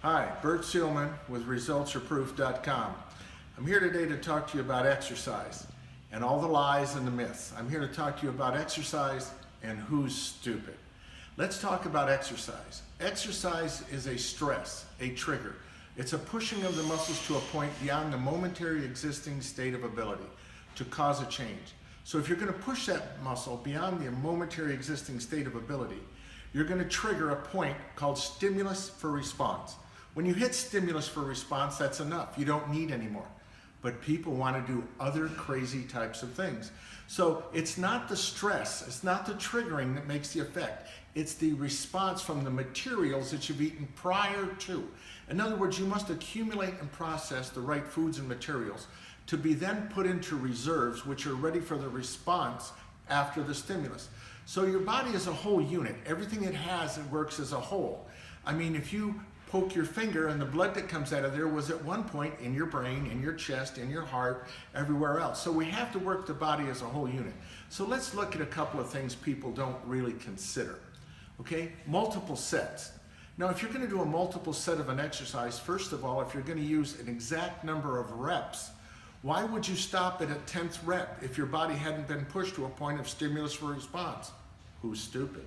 Hi, Bert Seelman with ResultsAreProof.com. I'm here today to talk to you about exercise and all the lies and the myths. I'm here to talk to you about exercise and who's stupid. Let's talk about exercise. Exercise is a stress, a trigger. It's a pushing of the muscles to a point beyond the momentary existing state of ability to cause a change. So if you're going to push that muscle beyond the momentary existing state of ability, you're going to trigger a point called stimulus for response. When you hit stimulus for response, that's enough. You don't need any more. But people want to do other crazy types of things. So it's not the stress, it's not the triggering that makes the effect. It's the response from the materials that you've eaten prior to. In other words, you must accumulate and process the right foods and materials to be then put into reserves, which are ready for the response after the stimulus. So your body is a whole unit. Everything it has, it works as a whole. I mean, if you poke your finger and the blood that comes out of there was at one point in your brain, in your chest, in your heart, everywhere else. So we have to work the body as a whole unit. So let's look at a couple of things people don't really consider. Okay, multiple sets. Now, if you're going to do a multiple set of an exercise, first of all, if you're going to use an exact number of reps, why would you stop at a 10th rep if your body hadn't been pushed to a point of stimulus for response? Who's stupid?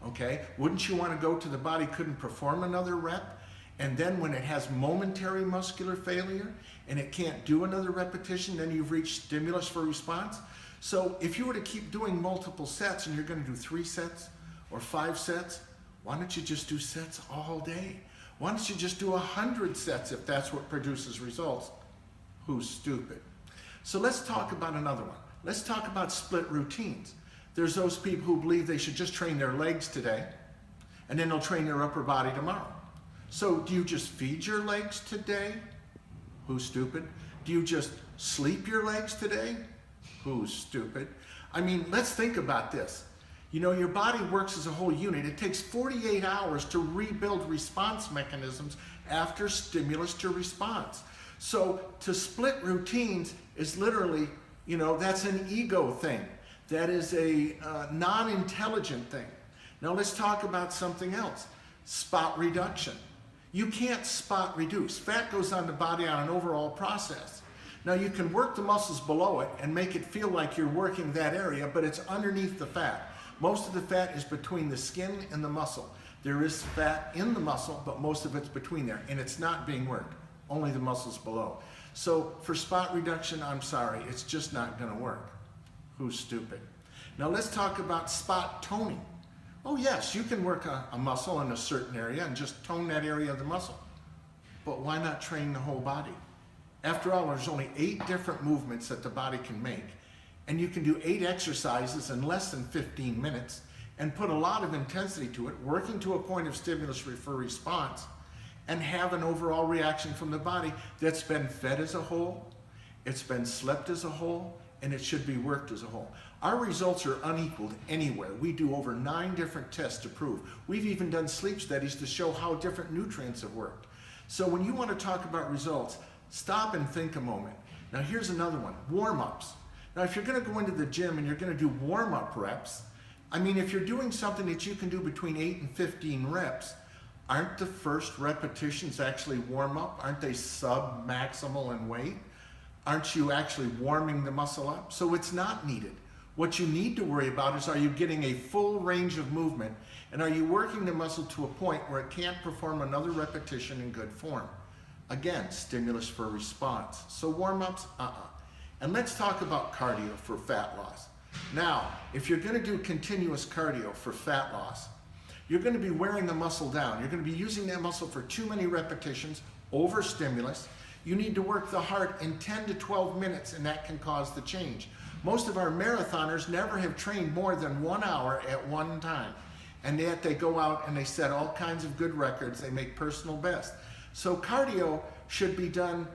Okay, wouldn't you want to go to the body couldn't perform another rep, and then when it has momentary muscular failure and it can't do another repetition, then you've reached stimulus for response? So if you were to keep doing multiple sets and you're going to do 3 sets or 5 sets, why don't you just do sets all day? Why don't you just do 100 sets if that's what produces results? Who's stupid? So let's talk about another one. Let's talk about split routines. There's those people who believe they should just train their legs today and then they'll train their upper body tomorrow. So do you just feed your legs today? Who's stupid? Do you just sleep your legs today? Who's stupid? I mean, let's think about this. You know, your body works as a whole unit. It takes 48 hours to rebuild response mechanisms after stimulus to response. So to split routines is literally, you know, that's an ego thing. That is a non-intelligent thing. Now let's talk about something else. Spot reduction. You can't spot reduce. Fat goes on the body on an overall process. Now you can work the muscles below it and make it feel like you're working that area, but it's underneath the fat. Most of the fat is between the skin and the muscle. There is fat in the muscle, but most of it's between there, and it's not being worked. Only the muscles below. So for spot reduction, I'm sorry, it's just not going to work. Who's stupid? Now let's talk about spot toning. Oh yes, you can work a muscle in a certain area and just tone that area of the muscle. But why not train the whole body? After all, there's only 8 different movements that the body can make. And you can do 8 exercises in less than 15 minutes and put a lot of intensity to it, working to a point of stimulus for response, and have an overall reaction from the body that's been fed as a whole, it's been slept as a whole, and it should be worked as a whole. Our results are unequaled anywhere. We do over 9 different tests to prove. We've even done sleep studies to show how different nutrients have worked. So when you want to talk about results, stop and think a moment. Now here's another one, warm-ups. Now if you're going to go into the gym and you're going to do warm-up reps, I mean, if you're doing something that you can do between 8 and 15 reps, aren't the first repetitions actually warm up? Aren't they sub-maximal in weight? Aren't you actually warming the muscle up? So it's not needed. What you need to worry about is, are you getting a full range of movement, and are you working the muscle to a point where it can't perform another repetition in good form? Again, stimulus for response. So warm-ups, And let's talk about cardio for fat loss. Now, if you're going to do continuous cardio for fat loss, you're going to be wearing the muscle down. You're going to be using that muscle for too many repetitions, over stimulus. You need to work the heart in 10 to 12 minutes, and that can cause the change. Most of our marathoners never have trained more than 1 hour at one time. And yet they go out and they set all kinds of good records. They make personal best. So cardio should be done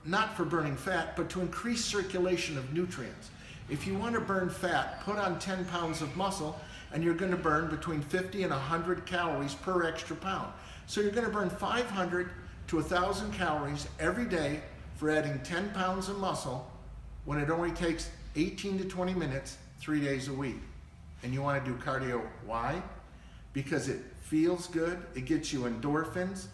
not for burning fat, but to increase circulation of nutrients. If you want to burn fat, put on 10 pounds of muscle, and you're going to burn between 50 and 100 calories per extra pound. So you're going to burn 500 to 1,000 calories every day for adding 10 pounds of muscle when it only takes 18 to 20 minutes, 3 days a week. And you want to do cardio. Why? Because it feels good. It gets you endorphins.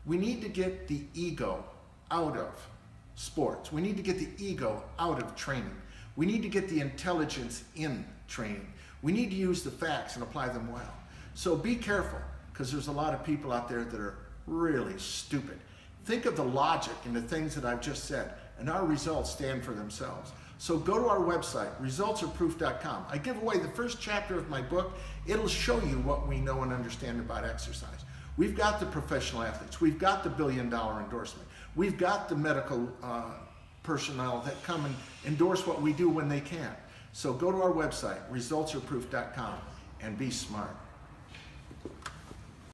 We need to get the ego out of sports. We need to get the ego out of training. We need to get the intelligence in training. We need to use the facts and apply them well. So be careful, because there's a lot of people out there that are really stupid. Think of the logic in the things that I've just said, and our results stand for themselves. So go to our website, resultsareproof.com. I give away the first chapter of my book. It'll show you what we know and understand about exercise. We've got the professional athletes. We've got the billion-dollar endorsement. We've got the medical personnel that come and endorse what we do when they can. So go to our website, resultsareproof.com, and be smart.